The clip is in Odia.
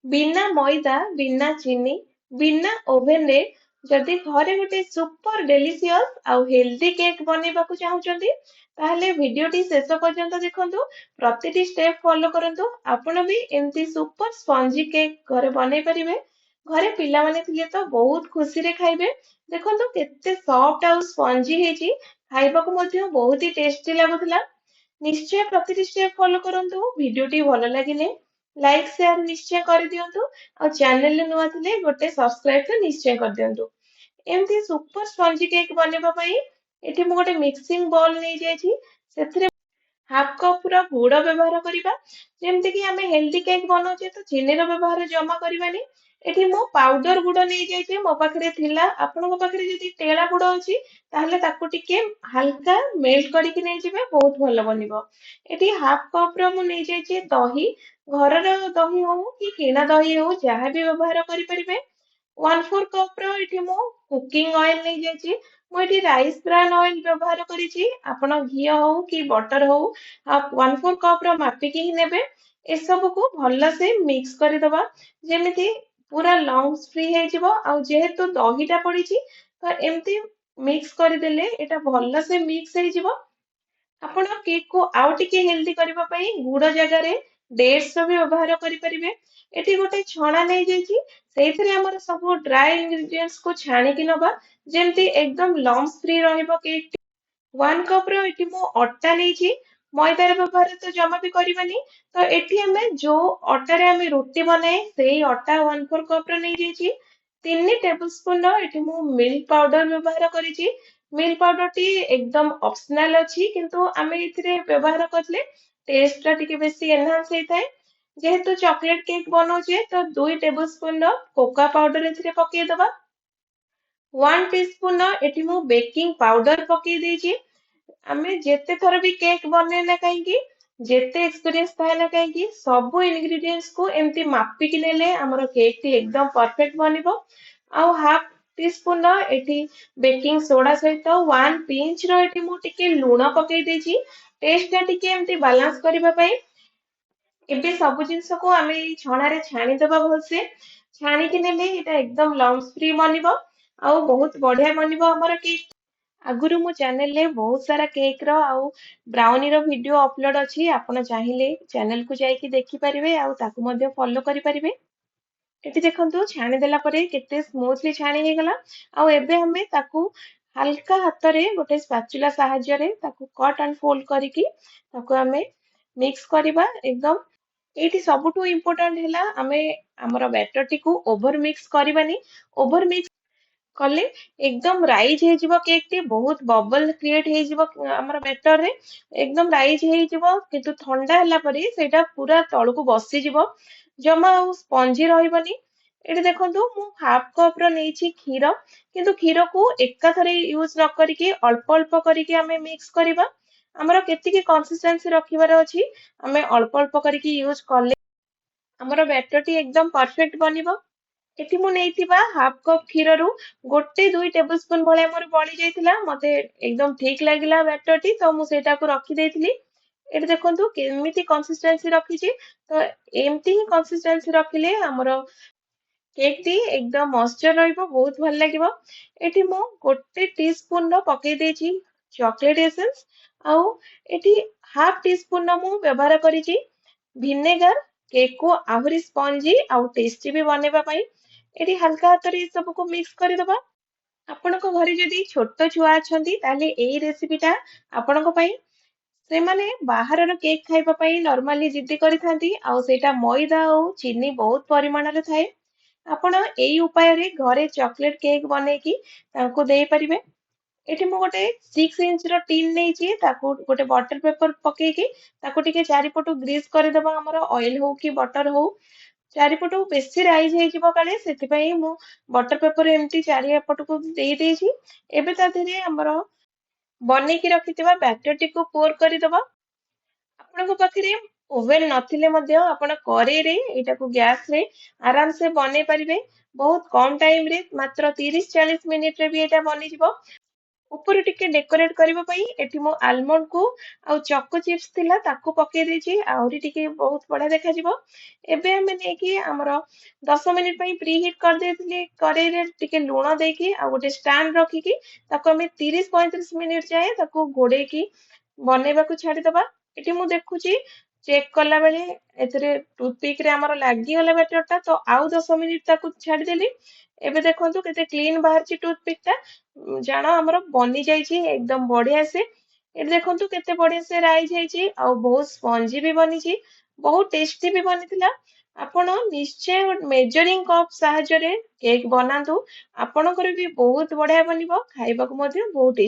बिना मैदा बिना चीनी बिना ओभेन रे जदि घरे गोटे सुपर डेलीशियस आउ हेल्दी केक बनैबाकू चाहूचंती ताहले वीडियोटी शेष पर्यंत देखंतु प्रतिटी स्टेप फॉलो करंतु आपण भी एमती सुपर स्पंजी केक घरे बनै परिबे घरे पिला माने थिले तो बहुत खुशी रे खाइबे देखंतु केते सॉफ्ट आउ स्पंजी हेची खाइबाकू मध्ये बहुत ही टेस्टी लागुतला निश्चय प्रतिटी स्टेप फॉलो करंतु वीडियोटी भलो लागिले लाइक शेयर निश्चय कर दियंतु और चैनल नुआ थिले गोटे सब्सक्राइब तो निश्चय कर दियंतु एमती सुपर स्पंजी केक बनेबा पई एठी मु गोटे मिक्सिंग बोल नै जायछि सेथिरे हाफ कप ର ଗୁଡ଼ ବ୍ୟବହାର କରିବା ଯେମିତି କି ଆମେ ହେଲ୍ଦି କେକ୍ ବନଉଛେ ତ ଚିନିର ବ୍ୟବହାର ଜମା କରିବାନି ଏଠି ମୁଁ ପାଉଡର ଗୁଡ଼ ନେଇଯାଇଛି ମୋ ପାଖରେ ଥିଲା ଆପଣଙ୍କ ପାଖରେ ଯଦି ଟେଳା ଗୁଡ଼ ଅଛି ତାହେଲେ ତାକୁ ଟିକେ ହାଲକା ମେଲ୍ଟ କରିକି ନେଇଯିବେ ବହୁତ ଭଲ ବନିବ ଏଠି ହାଫ କପ ର ମୁଁ ନେଇଯାଇଛି ଦହି ଘରର ଦହି ହଉ କି କିଣା ଦହି ହଉ ଯାହା ବି ବ୍ୟବହାର କରିପାରିବେ 1/4 କପ ର ଏଠି ମୁଁ କୁକିଂ ଅଏଲ ନେଇଯାଇଛି ମୁଁ ଏଠି ରାଇସ୍ ବ୍ରାନ୍ ଅଏଲ ବ୍ୟବହାର କରିଛି ଆପଣ ଘିଅ ହଉ କି ବଟର ହଉ 1/4 କପ ର ମାପିକି ହିଁ ନେବେ ଏସବୁକୁ ଭଲସେ ମିକ୍ସ କରିଦବା ଯେମିତି ପୁରା ଲଙ୍ଗ୍ସ ଫ୍ରି ହେଇଯିବ ଆଉ ଯେହେତୁ ଦହିଟା ପଡିଛି ତ ଏମିତି ମିକ୍ସ କରିଦେଲେ ଏଟା ଭଲସେ ମିକ୍ସ ହେଇଯିବ ଆପଣ କେକ୍ କୁ ଆଉ ଟିକେ ହେଲ୍ଦି କରିବା ପାଇଁ ଗୁଡ଼ ଜାଗାରେ ଡେଟ୍ସ ର ବି ବ୍ୟବହାର କରିପାରିବେ ଏଠି ଗୋଟେ ଛଣା ନେଇଯାଇଛି ସେଇଥିରେ ଆମର ସବୁ ଡ୍ରାଇ ଇନଗ୍ରିଡିଏଣ୍ଟସ୍ କୁ ଛାଣିକି ନବା ଯେମିତି ଏକଦମ ଲମ୍ସ ଫ୍ରି ରହିବ କେକ୍ 1 କପ ର ଏଠି ମୁଁ ଅଟା ନେଇଛି ମଇଦାର ବ୍ୟବହାର ତ ଜମା ବି କରିବାନି ତ ଏଠି ଆମେ ଯୋଉ ଅଟାରେ ଆମେ ରୁଟି ବନାଏ ସେଇ ଅଟା 1/4 କପ ର ନେଇଯାଇଛି 3 ଟେବୁଲ ସ୍ପୁନ ର ଏଠି ମୁଁ ମିଲ୍କ ପାଉଡର ବ୍ୟବହାର କରିଛି ମିଲ୍କ ପାଉଡର ଟି ଏକଦମ ଅପସନାଲ ଅଛି କିନ୍ତୁ ଆମେ ଏଥିରେ ବ୍ୟବହାର କରିଲେ ଟେଷ୍ଟ ଟା ଟିକେ ବେଶୀ ଏନହାନ୍ସ ହେଇଥାଏ ଯେହେତୁ ଚକୋଲେଟ କେକ୍ ବନଉଛେ ତ 2 ଟେବୁଲ ସ୍ପୁନ ର କୋକା ପାଉଡର ଏଥିରେ ପକେଇଦବା 1 ଟିସ୍ପୁନ ର ଏଠି ମୁଁ ବେକିଂ ପାଉଡର ପକେଇ ଦେଇଛି ଆମେ ଯେତେ ଥର ବି କେକ୍ ବନେଇନା କାହିଁକି ଯେତେ ଏକ୍ସପିରିଏନ୍ସ ଥାଏ ନା କାହିଁକି ସବୁ ଇନଗ୍ରିଡିଏଣ୍ଟସ୍ କୁ ଏମିତି ମାପିକି ନେଲେ ଆମର କେକ୍ ଟି ଏକଦମ ପରଫେକ୍ଟ ବନିବ ଆଉ ହାଫ ଟିସ୍ପୁନ ର ଏଠି ବେକିଂ ସୋଡା ସହିତ 1 ପିଞ୍ଚ ର ଏଠି ମୁଁ ଟିକେ ଲୁଣ ପକେଇ ଦେଇଛି ଟେଷ୍ଟ ଟା ଟିକେ ଏମିତି ବାଲାନ୍ସ କରିବା ପାଇଁ ଏବେ ସବୁ ଜିନିଷକୁ ଆମେ ଏଇ ଛଣାରେ ଛାଣିଦବା ଭଲସେ ଛାଣିକି ନେଲେ ଏଇଟା ଏକଦମ ଲମ୍ସ ଫ୍ରି ବନିବ ଆଉ ବହୁତ ବଢିଆ ବନିବ ଆମର କେକ୍ ଆଗରୁ ମୋ ଚ୍ୟାନେଲରେ ବହୁତ ସାରା କେକ୍ ର ଆଉ ବ୍ରାଉନି ର ଭିଡିଓ ଅପଲୋଡ ଅଛି ଆପଣ ଚାହିଁଲେ ଚ୍ୟାନେଲ କୁ ଯାଇକି ଦେଖିପାରିବେ ଆଉ ତାକୁ ମଧ୍ୟ ଫଲୋ କରିପାରିବେ ଏଠି ଦେଖନ୍ତୁ ଛାଣିଦେଲା ପରେ କେତେ ସ୍ମୁଥଲି ଛାଣି ହେଇଗଲା ଆଉ ଏବେ ଆମେ ତାକୁ ହାଲକା ହାତରେ ଗୋଟେ ସ୍ପାଚୁଲା ସାହାଯ୍ୟରେ ତାକୁ କଟ୍ ଆଣ୍ଡ ଫୋଲ୍ଡ କରିକି ତାକୁ ଆମେ ମିକ୍ସ କରିବା ଏକଦମ ଏଇଠି ସବୁଠୁ ଇମ୍ପୋର୍ଟାଣ୍ଟ ହେଲା ଆମେ ଆମର ବ୍ୟାଟରଟିକୁ ଓଭର ମିକ୍ସ କରିବାନି ଓଭର ମିକ୍ସ କଲେ ଏକଦମ ରାଇଜ ହେଇଯିବ କେକ୍ ଟି ବହୁତ ବବଲ କ୍ରିଏଟ ହେଇଯିବ ଆମର ବ୍ୟାଟର ରେ ଏକଦମ ରାଇଜ ହେଇଯିବ କିନ୍ତୁ ଥଣ୍ଡା ହେଲା ପରେ ସେଇଟା ପୁରା ତଳକୁ ବସିଯିବ ଜମା ଆଉ ସ୍ପଞ୍ଜି ରହିବନି ଏଠି ଦେଖନ୍ତୁ ମୁଁ ହାଫ କପ ର ନେଇଛି କ୍ଷୀର କିନ୍ତୁ କ୍ଷୀରକୁ ଏକାଥରେ ୟୁଜ ନ କରିକି ଅଳ୍ପ ଅଳ୍ପ କରିକି ଆମେ ମିକ୍ସ କରିବା ଆମର କେତିକି କନସିଷ୍ଟେନ୍ସି ରଖିବାର ଅଛି ଆମେ ଅଳ୍ପ ଅଳ୍ପ କରିକି ୟୁଜ କଲେ ଆମର ବ୍ୟାଟର ଟି ଏକଦମ ପରଫେକ୍ଟ ବନିବ ଏଠି ମୁଁ ନେଇଥିବା ହାଫ କପ୍ କ୍ଷୀରରୁ 1-2 ଟେବୁଲ ସ୍ପୁନ ଭଳିଆ ମୋର ବଳି ଯାଇଥିଲା ମତେ ଏକଦମ ଠିକ ଲାଗିଲା ବ୍ୟାଟର ଟି ତ ମୁଁ ସେଇଟାକୁ ରଖିଦେଇଥିଲି ଏଠି ଦେଖନ୍ତୁ କେମିତି କନସିଷ୍ଟେନ୍ସି ରଖିଛି ତ ଏମିତି ହିଁ କନସିଷ୍ଟେନ୍ସି ରଖିଲେ ଆମର କେକ୍ ଟି ଏକଦମ ମଏଶ୍ଚର ରହିବ ବହୁତ ଭଲ ଲାଗିବ ଏଠି ମୁଁ 1 ଟିସ୍ପୁନ ର ପକେଇ ଦେଇଛି ଚକୋଲେଟ ଏସେନ୍ସ ଆଉ ଏଠି ହାଫ ଟିସ୍ପୁନ ର ମୁଁ ବ୍ୟବହାର କରିଛି ଭିନେଗାର କେକ୍ କୁ ଆହୁରି ସ୍ପଞ୍ଜି ଆଉ ଟେଷ୍ଟି ବି ବନେଇବା ପାଇଁ ଏଠି ହାଲକା ହାତରେ ଏ ସବୁକୁ ମିକ୍ସ କରିଦବା ଆପଣଙ୍କ ଘରେ ଯଦି ଛୋଟ ଛୁଆ ଅଛନ୍ତି ତାହେଲେ ଏଇ ରେସିପିଟା ଆପଣଙ୍କ ପାଇଁ ସେମାନେ ବାହାରର କେକ୍ ଖାଇବା ପାଇଁ ନର୍ମାଲି ଜିଦି କରିଥାନ୍ତି ଆଉ ସେଇଟା ମଇଦା ଆଉ ଚିନି ବହୁତ ପରିମାଣରେ ଥାଏ ଆପଣ ଏଇ ଉପାୟରେ ଘରେ ଚକୋଲେଟ କେକ୍ ବନେଇକି ତାଙ୍କୁ ଦେଇପାରିବେ ଏଠି ମୁଁ ଗୋଟେ 6 ଇଞ୍ଚ ର ଟିନ୍ ନେଇଛି ତାକୁ ଗୋଟେ ବଟର ପେପର ପକେଇକି ତାକୁ ଟିକେ ଚାରିପଟୁ ଗ୍ରୀସ କରିଦବା ଆମର ଅଏଲ ହଉ କି ବଟର ହଉ ଚାରିପଟୁ ବେଶୀ ରାଇଜ ହେଇଯିବ କାଳେ ସେଥିପାଇଁ ମୁଁ ବଟର ପେପର ଏମିତି ଚାରିପଟକୁ ଦେଇ ଦେଇଛି ଏବେ ତା ଦେହରେ ଆମର ବନେଇକି ରଖିଥିବା ବ୍ୟାଟରଟିକୁ ପୋର କରିଦବା ଆପଣଙ୍କ ପାଖରେ ଓଭେନ ନଥିଲେ ମଧ୍ୟ ଆପଣ କରେଇରେ ଏଇଟାକୁ ଗ୍ୟାସ ରେ ଆରାମସେ ବନେଇ ପାରିବେ ବହୁତ କମ ଟାଇମ ରେ ମାତ୍ର 30-40 ମିନିଟରେ ବି ଏଇଟା ବନିଯିବ ଉପରୁ ଟିକେ ଡେକୋରେଟ କରିବା ପାଇଁ ଏଠି ମୁଁ ଆଲମଣ୍ଡ କୁ ଆଉ ଚକୋ ଚିପ୍ସ ଥିଲା ତାକୁ ପକେଇ ଦେଇଛି, ଆହୁରି ଟିକେ ବହୁତ ବଢିଆ ଦେଖାଯିବ। ଏବେ ଆମେ ନେଇକି ଆମର 10 ମିନିଟ ପାଇଁ ପ୍ରି ହିଟ୍ କରିଦେଇଥିଲି କରେଇରେ ଟିକେ ଲୁଣ ଦେଇକି ଆଉ ଗୋଟେ ଷ୍ଟାଣ୍ଡ ରଖିକି ତାକୁ ଆମେ 30-35 ମିନିଟ ଯାଏ ତାକୁ ଘୋଡେଇକି ବନେଇବାକୁ ଛାଡିଦବା। ଏଠି ମୁଁ ଦେଖୁଛି ଚେକ୍ କଲା ବେଳେ ଏଥିରେ ଟୁଥପିକ ରେ ଆମର ଲାଗିଗଲା ବ୍ୟାଟର ଟା, ତ ଆଉ 10 ମିନିଟ ତାକୁ ଛାଡିଦେଲି। ଏବେ ଦେଖନ୍ତୁ କେତେ କ୍ଲିନ ବାହାରିଛି ଟୁଥପିକ ଟା। ଜାଣ ଆମର ବନି ଯାଇଛି ଏକଦମ ବଢିଆ ସେ। ଏଠି ଦେଖନ୍ତୁ କେତେ ବଢିଆ ସେ ରାଇଜ ହେଇଛି ଆଉ ବହୁତ ସ୍ପଞ୍ଜି ବି ବନିଛି, ବହୁତ ଟେଷ୍ଟି ବି ବନିଥିଲା। ଆପଣ ନିଶ୍ଚୟ ମେଜରିଂ କପ୍ ସାହାଯ୍ୟରେ କେକ୍ ବନାନ୍ତୁ, ଆପଣଙ୍କର ବି ବହୁତ ବଢିଆ ବନିବ, ଖାଇବାକୁ ମଧ୍ୟ ବହୁତ ଟେଷ୍ଟି।